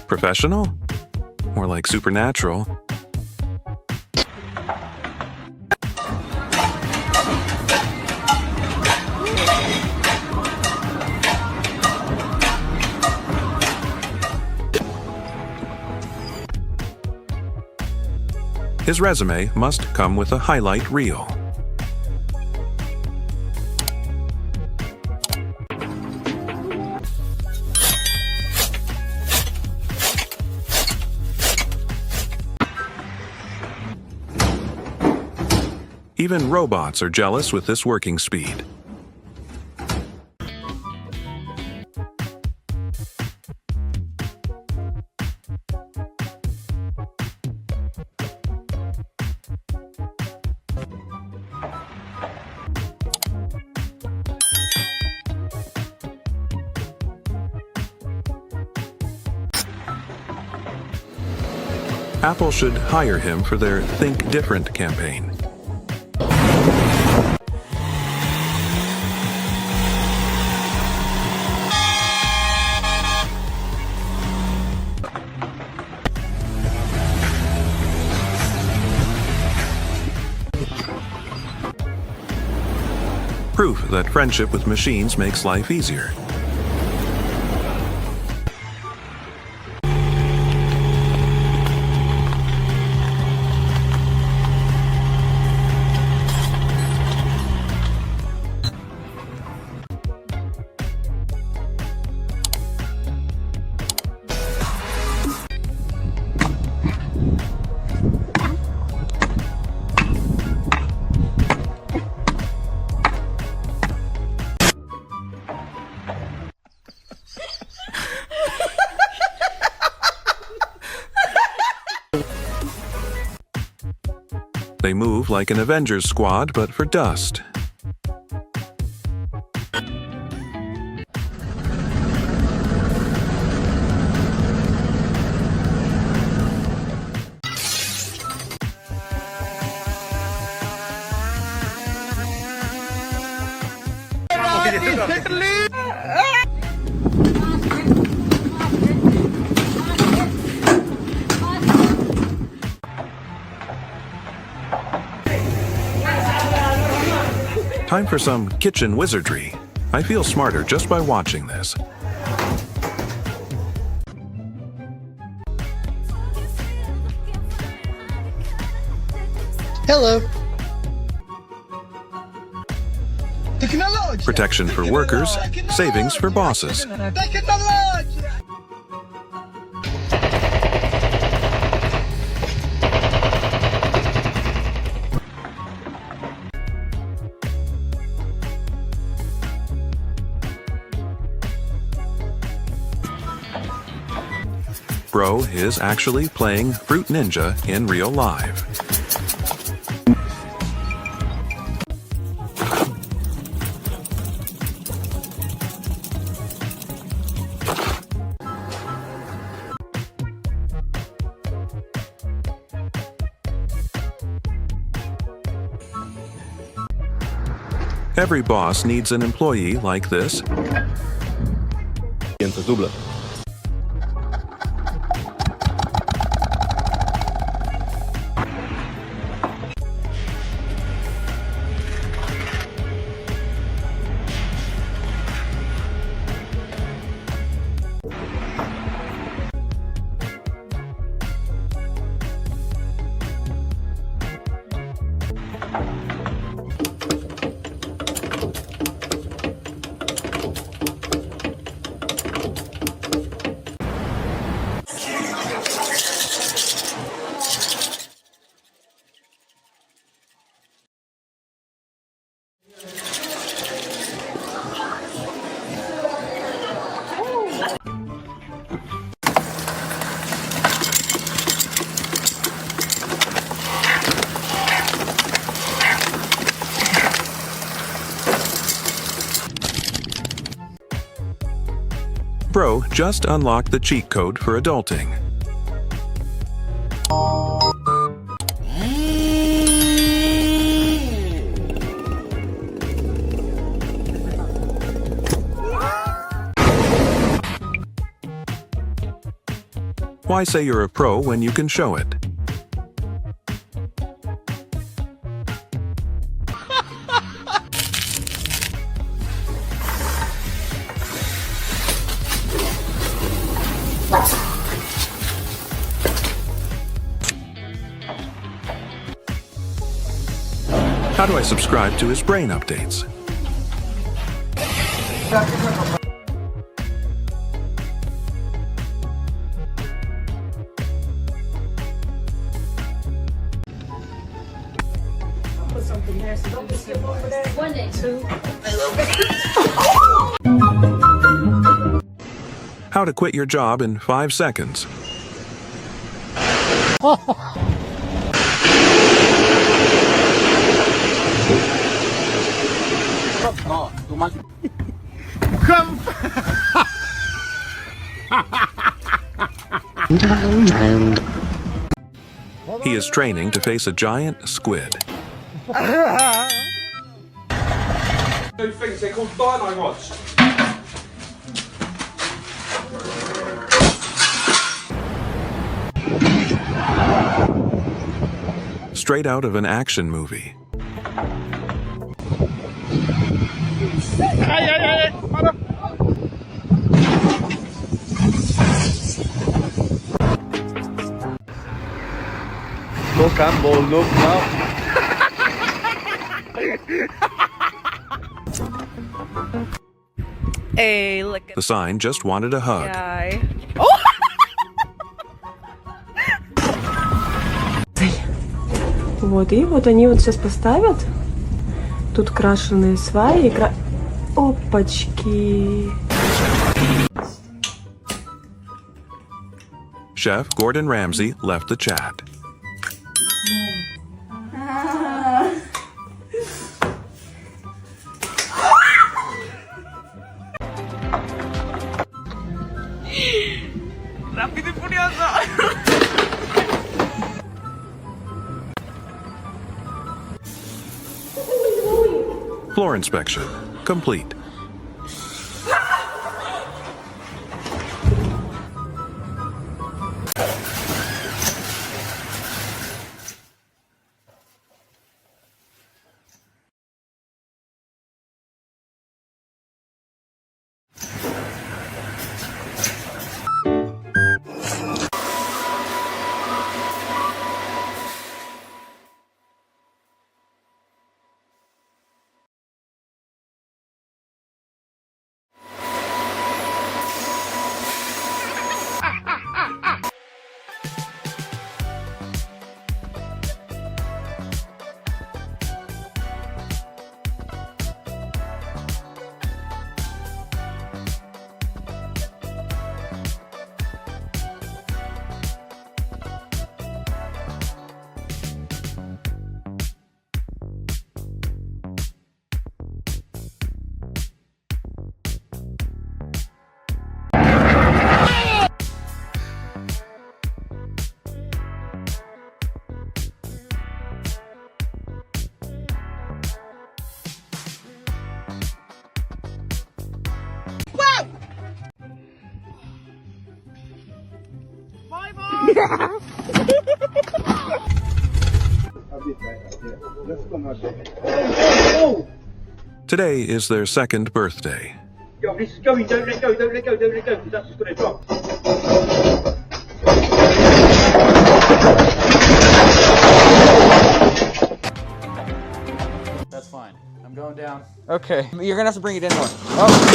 Professional? More like supernatural. His resume must come with a highlight reel. Even robots are jealous with this working speed. Apple should hire him for their Think Different campaign. Proof that friendship with machines makes life easier. They move like an Avengers squad, but for dust. Time for some kitchen wizardry. I feel smarter just by watching this. Hello. Protection for workers, savings for bosses. Bro is actually playing Fruit Ninja in real life. Every boss needs an employee like this. Bro just unlocked the cheat code for adulting. Why say you're a pro when you can show it? How do I subscribe to his brain updates? How to quit your job in 5 seconds. He is training to face a giant squid. Two things, they're called dino rods. Straight out of an action movie. Look, Campbell, look now. Hey, look at The sign just wanted a hug. guy. Вот, и вот они вот сейчас поставят. Тут крашеные сваи. Опачки. Chef Gordon Ramsay left the chat. Rápido y furioso. Floor inspection complete. Today is their second birthday. Yo, this is going, don't let go, don't let go, don't let go, because that's just going to drop. That's fine. I'm going down. Okay. You're gonna have to bring it in more. Oh.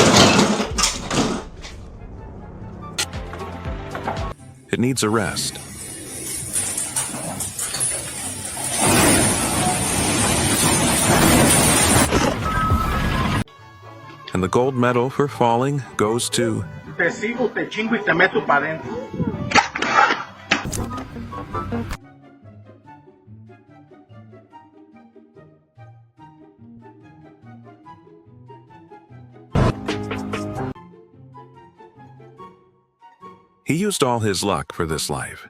It needs a rest. And the gold medal for falling goes to... Te sigo, te chingo y te meto para adentro. He used all his luck for this life.